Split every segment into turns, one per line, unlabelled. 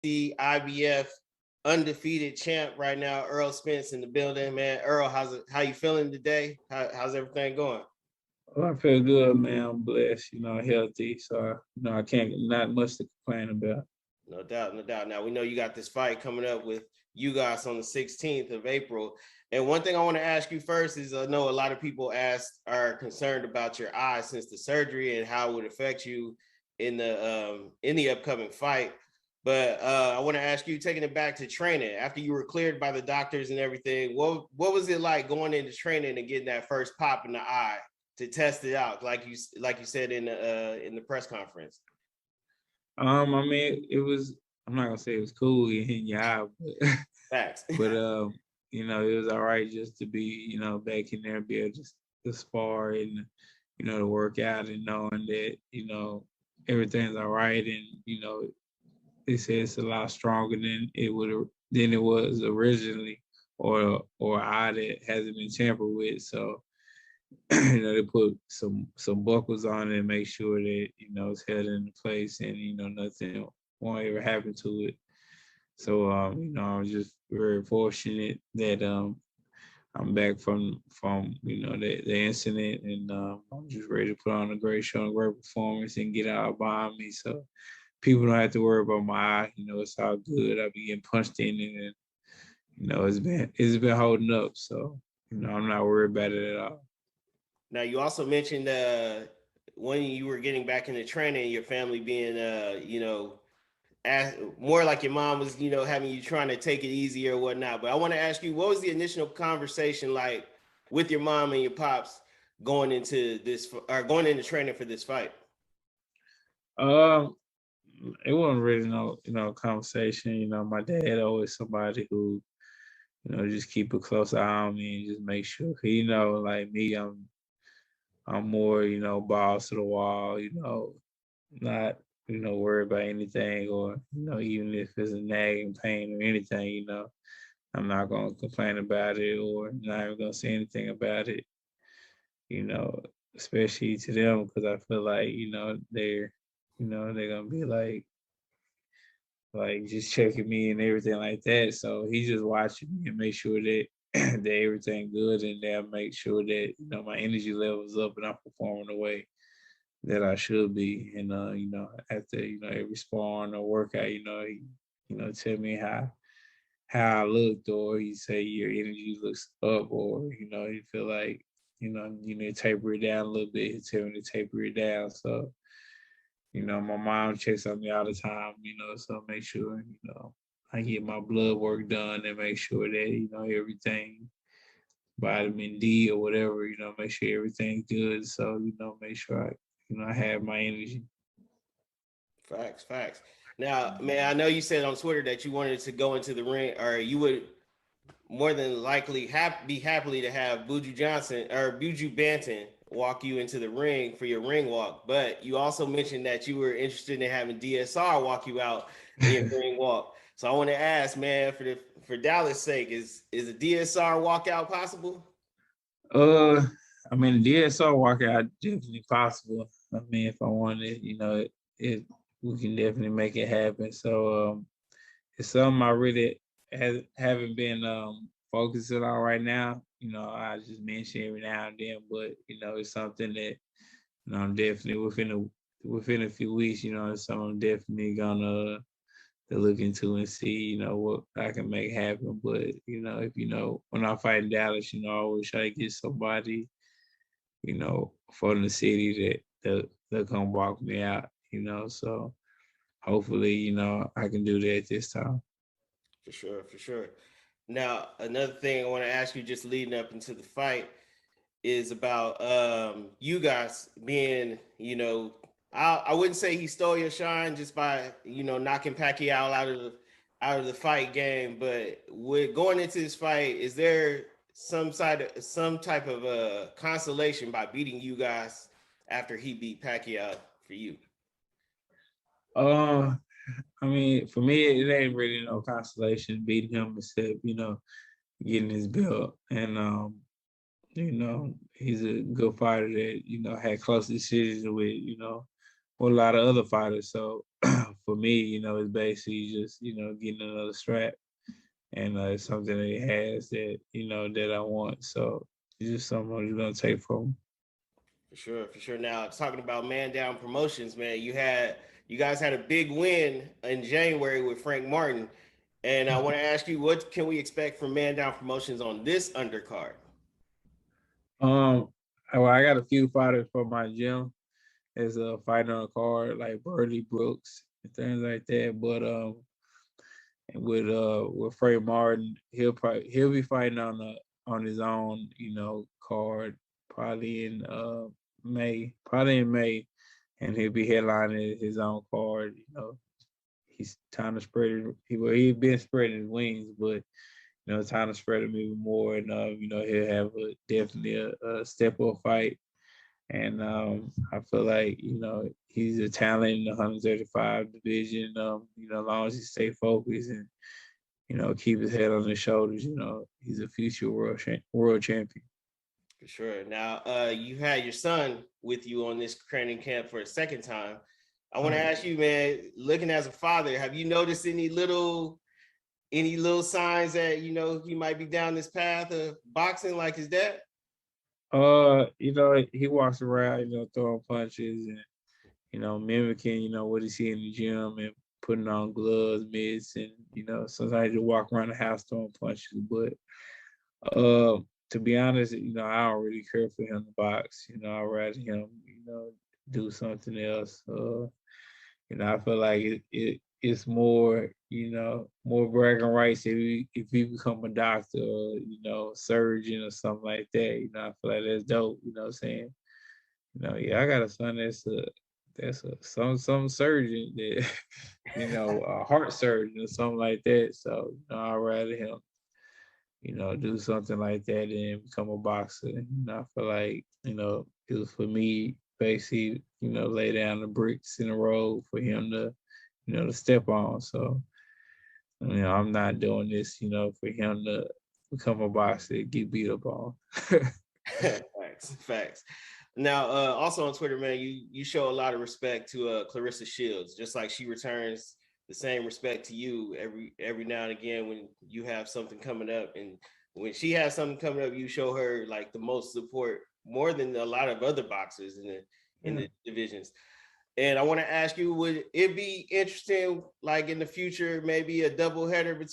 the IBF undefeated champ right now, Errol Spence in the building, man. Earl, how you feeling today? How's everything going?
Well, I feel good, man. I'm blessed, healthy. So, I can't, not much to complain about.
No doubt, no doubt. Now we know you got this fight coming up with you guys on the 16th of April. And one thing I want to ask you first is I know a lot of people are concerned about your eye since the surgery and how it would affect you in the upcoming fight. But I want to ask you, taking it back to training after you were cleared by the doctors and everything. What was it like going into training and getting that first pop in the eye to test it out, like you said in the press conference?
I mean, it was. I'm not gonna say it was cool in your eye, but
Facts.
but it was all right just to be, back in there, be able to spar and to work out and knowing that everything's all right, and they say it's a lot stronger than it was originally, or eye that hasn't been tampered with. So they put some buckles on it and make sure that it's held into place, and nothing won't ever happen to it. So I was just very fortunate that I'm back from the incident, and I'm just ready to put on a great show and great performance and get out behind me. So people don't have to worry about my eye. It's all good. I'll be getting punched in it, and it's been holding up. So I'm not worried about it at all.
Now, you also mentioned when you were getting back into training, your family being, more like your mom was, having you trying to take it easy or whatnot. But I want to ask you, what was the initial conversation like with your mom and your pops going into training for this fight?
Um, it wasn't really no conversation. My dad always somebody who just keep a close eye on me and just make sure. Like me, I'm more balls to the wall. Not worried about anything, or even if it's a nagging pain or anything. I'm not gonna complain about it, or not even gonna say anything about it. You know, Especially to them, because I feel like they're gonna be like just checking me and everything like that. So he's just watching me and make sure that that everything good, and they'll make sure that my energy levels up and I'm performing the way that I should be. And after every sparring or workout, he tell me how I looked, or he say your energy looks up, or you feel like you need to taper it down a little bit. He tell me to taper it down. So my mom checks on me all the time. So make sure I get my blood work done and make sure that everything, vitamin D or whatever, make sure everything's good. So make sure I have my energy.
Facts, facts. Now, man, I know you said on Twitter that you wanted to go into the ring, or you would more than likely be happily to have Buju Johnson or Buju Banton walk you into the ring for your ring walk. But you also mentioned that you were interested in having DSR walk you out in your ring walk. So I want to ask, man, for Dallas' sake, is a DSR walkout possible?
Uh, I mean, the DSR walkout definitely possible. I mean, if I wanted, it we can definitely make it happen. So it's something I really haven't been focusing on right now. I just mention every now and then, but it's something that I'm definitely within a few weeks. It's something I'm definitely gonna to look into and see, what I can make happen. But if when I fight in Dallas, I always try to get somebody, from the city that come walk me out. So hopefully, I can do that this time.
For sure, for sure. Now, another thing I want to ask you just leading up into the fight is about you guys being, I wouldn't say he stole your shine just by, knocking Pacquiao out of the fight game, but with going into this fight, is there some type of consolation by beating you guys after he beat Pacquiao for you?
Uh, I mean, for me, it ain't really no consolation beating him except getting his belt, and he's a good fighter that had close decisions with with a lot of other fighters. So for me, it's basically just, getting another strap. And it's something that he has that, that I want. So it's just something I'm gonna take from him.
For sure, for sure. Now, talking about Man Down Promotions, man, you guys had a big win in January with Frank Martin. And I want to ask you, what can we expect from Man Down Promotions on this undercard?
Well, I got a few fighters from my gym as a fighter on a card, like Birdie Brooks and things like that. But with Frank Martin, he'll be fighting on his own, card probably in May, and he'll be headlining his own card. He's trying to spread it. He's been spreading his wings, but time to spread him even more, and he'll have definitely a step up fight. And I feel like he's a talent in the 135 division. As long as he stay focused and keep his head on his shoulders, he's a future world champion.
For sure. Now, you had your son with you on this training camp for a second time. I want to ask you, man, looking as a father, have you noticed any little signs that he might be down this path of boxing like his dad?
He walks around, throwing punches and mimicking, what he see in the gym and putting on gloves, mitts, and sometimes you walk around the house throwing punches. But to be honest, I don't really care for him to box. I'd rather him, do something else. I feel like it's more, more bragging rights if he become a doctor or, surgeon or something like that. I feel like that's dope, what I'm saying? Yeah, I got a son that's some surgeon that, a heart surgeon or something like that. So, I'd rather him, do something like that and become a boxer. I feel like, it was for me basically, lay down the bricks in the road for him to, to step on. So, I'm not doing this, for him to become a boxer and get beat up on.
Facts. Now, also on Twitter, man, you show a lot of respect to Clarissa Shields, just like she returns the same respect to you every now and again when you have something coming up, and when she has something coming up, you show her like the most support, more than a lot of other boxers in the divisions. And I want to ask you, would it be interesting, like in the future, maybe a double header with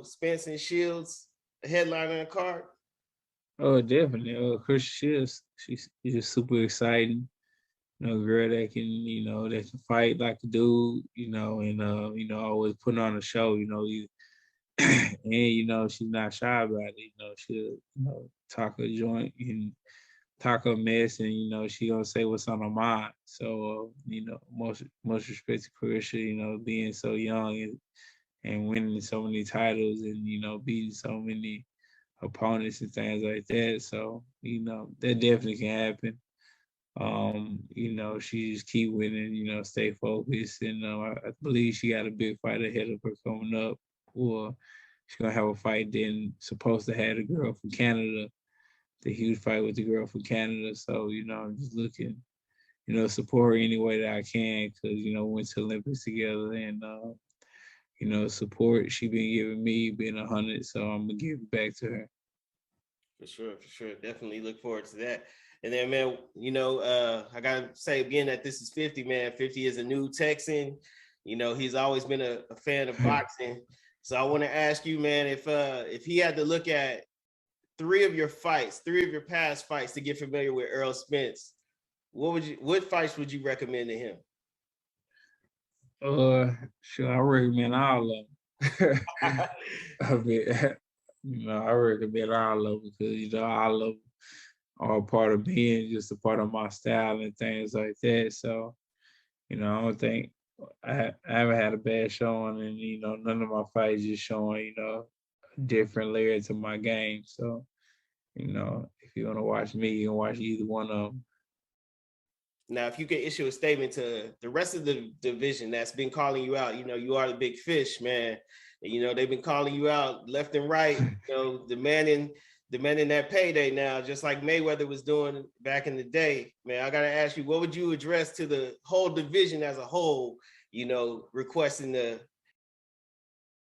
Spence and Shields, a headline on a card?
Oh, definitely. Chris Shields, she's just super exciting. Girl that can fight like a dude, and always putting on a show, and she's not shy about it. She'll talk a joint and talk a mess, and she gonna say what's on her mind. So most respect to Carisha, being so young and winning so many titles and beating so many opponents and things like that. So that definitely can happen. She just keep winning, stay focused. And I believe she got a big fight ahead of her coming up. Or she's gonna have a fight then supposed to have the girl from Canada, the huge fight with the girl from Canada. So, I'm just looking, support her any way that I can because, we went to Olympics together and support she been giving me being 100. So I'm gonna give it back to her.
For sure. Definitely look forward to that. And then, man, I gotta say again that this is 50, man. 50 is a new Texan. He's always been a fan of boxing. So I want to ask you, man, if he had to look at three of your past fights to get familiar with Errol Spence, what fights would you recommend to him?
Sure, I recommend all of them. I recommend all of them because all of them are part of me and just a part of my style and things like that. So, I don't think I haven't had a bad showing, and none of my fights just showing a different layer to my game. So, if you want to watch me, you can watch either one of them.
Now, if you could issue a statement to the rest of the division that's been calling you out, you are the big fish, man. They've been calling you out left and right, demanding demanding that payday now, just like Mayweather was doing back in the day. Man, I gotta ask you, what would you address to the whole division as a whole, you know, requesting the